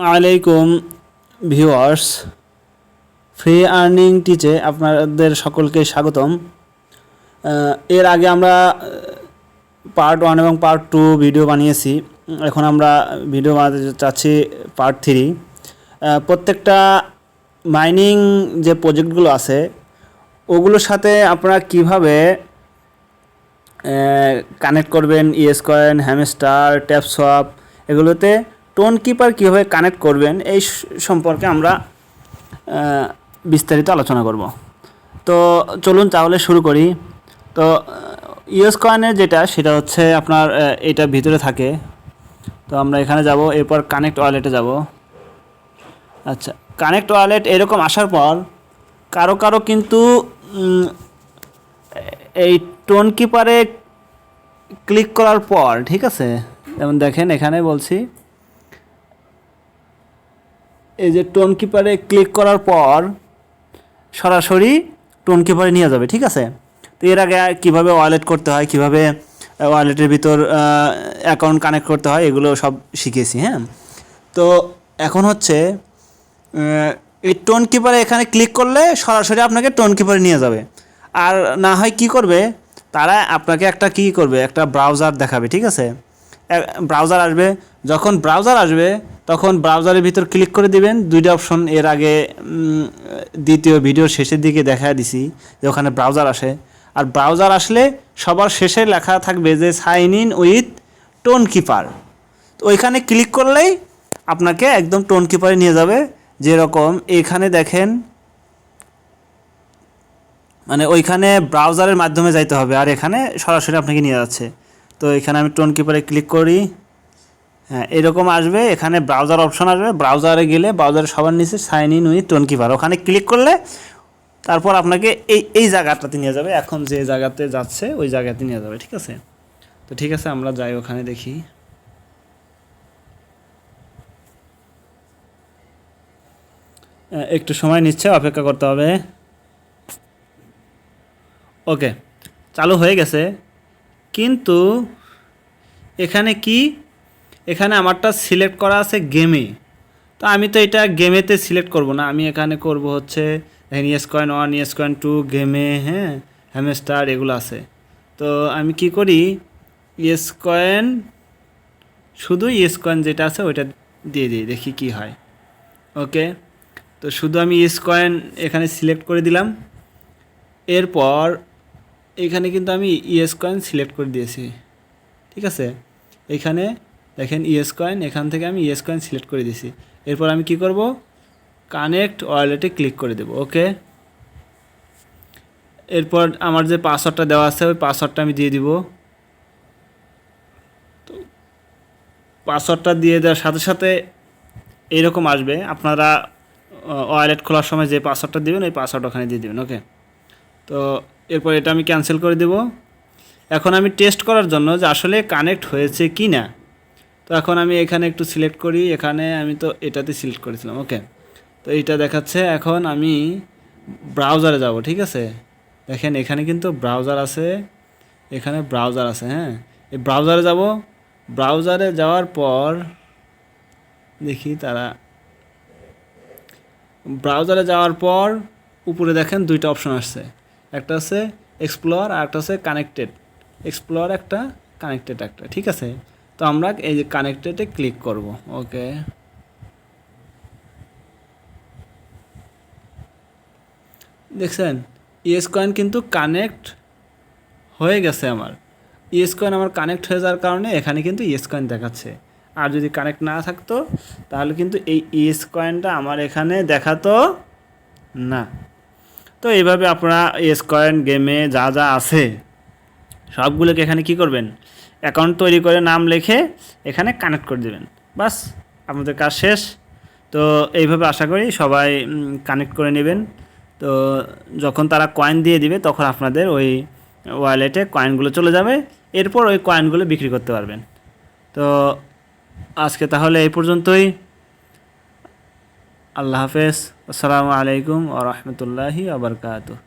আলাইকুম viewers, free earning টিচে আপনাদের সকলকে স্বাগতম। এর আগে আমরা পার্ট 1 এবং পার্ট 2 ভিডিও বানিয়েছি। এখন আমরা ভিডিও বানাতে চাচ্ছি পার্ট 3। প্রত্যেকটা মাইনিং যে প্রজেক্টগুলো আছে ওগুলোর সাথে আপনারা কিভাবে কানেক্ট করবেন, ইএস কয়েন, হ্যামস্টার, ট্যাপসওয়াপ, এগুলোতে টোন কিপার কীভাবে কানেক্ট করবেন এই সম্পর্কে আমরা বিস্তারিত আলোচনা করব। তো চলুন তাহলে শুরু করি। তো ইএস কয়েনের সেটা হচ্ছে আপনার এটা ভিতরে থাকে। তো আমরা এখানে যাব, এরপর কানেক্ট ওয়ালেটে যাব। আচ্ছা, কানেক্ট ওয়ালেট এরকম আসার পর কারো কিন্তু এই টোন কিপারে ক্লিক করার পর, ঠিক আছে, যেমন দেখেন এখানে বলছি, এই যে টোন কিপারে ক্লিক করার পর সরাসরি টোন কিপারে নিয়ে যাবে, ঠিক আছে। তো এর আগে কীভাবে ওয়ালেট করতে হয়, কীভাবে ওয়ালেটের ভিতর অ্যাকাউন্ট কানেক্ট করতে হয়, এগুলো সব শিখেছি। হ্যাঁ, তো এখন হচ্ছে এই টোন কিপারে এখানে ক্লিক করলে সরাসরি আপনাকে টোন কিপারে নিয়ে যাবে। আর না হয় কি করবে তারা, আপনাকে একটা ব্রাউজার দেখাবে, ঠিক আছে। ব্রাউজার আসবে, যখন ব্রাউজার আসবে তখন ব্রাউজারের ভিতর ক্লিক করে দিবেন। দুইটা অপশন এর আগে দ্বিতীয় ভিডিওর শেষের দিকে দেখা দিছি যে ওখানে ব্রাউজার আসে। আর ব্রাউজার আসলে সবার শেষে লেখা থাকবে যে sign in with Tonkeeper. তো ওইখানে ক্লিক করলেই আপনাকে একদম টোন কিপারে নিয়ে যাবে। যেরকম এখানে দেখেন, মানে ওইখানে ব্রাউজারের মাধ্যমে যাইতে হবে, আর এখানে সরাসরি আপনাকে নিয়ে যাচ্ছে। তো এখানে আমি টোন কিপারে ক্লিক করি। হ্যাঁ, এরকম আসবে, এখানে ব্রাউজার অপশন আসবে। ব্রাউজারে গেলে ব্রাউজারের সবার নিচে sign in with Tonkeeper, ওখানে ক্লিক করলে তারপর আপনাকে এই জায়গাটাতে নিয়ে যাবে। এখন যে জায়গাতে যাচ্ছে ওই জায়গাতে নিয়ে যাবে, ঠিক আছে। তো ঠিক আছে, আমরা যাই ওখানে, দেখি। একটু সময় নিচ্ছে, অপেক্ষা করতে হবে। ওকে, চালু হয়ে গেছে। কিন্তু এখানে এখানে আমারটা সিলেক্ট করা আছে গেমে। তো আমি তো এটা গেমেতে সিলেক্ট করব না, আমি এখানে করব হচ্ছে ইএস কয়েন 1, ইএস কয়েন 2, গেমে, হ্যাঁ, হ্যামস্টার, এগুলো আছে। তো আমি কি করি, ইএস কয়েন, শুধু ইএস কয়েন যেটা আছে ওইটা দিয়ে দিই, দেখি কি হয়। ওকে, তো শুধু আমি ইএস কয়েন এখানে সিলেক্ট করে দিলাম। এরপর এখানে কিন্তু আমি ইএস কয়েন সিলেক্ট করে দিয়েছি, ঠিক আছে। এখানে দেখেন ইএস কয়েন, এখান থেকে আমি ইএস কয়েন সিলেক্ট করে দিয়েছি। এরপর আমি কি করব, কানেক্ট ওয়ালেটে ক্লিক করে দেব। ওকে, এরপর আমার যে পাসওয়ার্ডটা দেওয়া আছে ওই পাসওয়ার্ডটা আমি দিয়ে দিব। তো পাসওয়ার্ডটা দিয়ে দেওয়ার সাথে সাথে এরকম আসবে, আপনারা ওয়ালেট খোলার সময় যে পাসওয়ার্ডটা দেবেন ওই পাসওয়ার্ড ওখানে দিয়ে দেবেন। ওকে, তো এরপর এটা আমি ক্যান্সেল করে দেব। এখন আমি টেস্ট করার জন্য যে আসলে কানেক্ট হয়েছে কি না, তো এখন আমি এখানে একটু সিলেক্ট করি। এখানে আমি তো এটাতে সিলেক্ট করেছিলাম। ওকে, তো এইটা দেখাচ্ছে। এখন আমি ব্রাউজারে যাব, ঠিক আছে। দেখেন এখানে কিন্তু ব্রাউজার আছে, এখানে ব্রাউজার আছে। হ্যাঁ, এই ব্রাউজারে যাব। ব্রাউজারে যাওয়ার পর দেখি, ব্রাউজারে যাওয়ার পর উপরে দেখেন দুইটা অপশন আসছে, একটা আছে এক্সপ্লোর আর একটা আছে কানেক্টেড। এক্সপ্লোর একটা, কানেক্টেড একটা, ঠিক আছে। তো আমরা এই যে কানেক্টেডে ক্লিক করব। ওকে, দেখছেন ইএস কয়েন কিন্তু কানেক্ট হয়ে গেছে। আমার ইএস কয়েন আমার কানেক্ট হয়ে যাওয়ার কারণে এখানে কিন্তু ইএস কয়েন দেখাচ্ছে। আর যদি কানেক্ট না থাকতো তাহলে কিন্তু এই ইএস কয়েনটা আমার এখানে দেখাতো না। তো এইভাবে আপনারা ইএস কয়েন গেমে যা যা আছে সবগুলোকে এখানে কি করবেন, অ্যাকাউন্ট তৈরি করে নাম লিখে এখানে কানেক্ট করে দেবেন, বাস আপনাদের কাজ শেষ। তো এইভাবে আশা করি সবাই কানেক্ট করে নেবেন। তো যখন তারা কয়েন দিয়ে দিবে তখন আপনাদের ওই ওয়ালেটে কয়েনগুলো চলে যাবে, এরপর ওই কয়েনগুলো বিক্রি করতে পারবেন। তো আজকে তাহলে এই পর্যন্তই। আল্লাহ হাফেজ, আসসালামু আলাইকুম ওয়া রাহমাতুল্লাহি ওয়া বারাকাতুহু।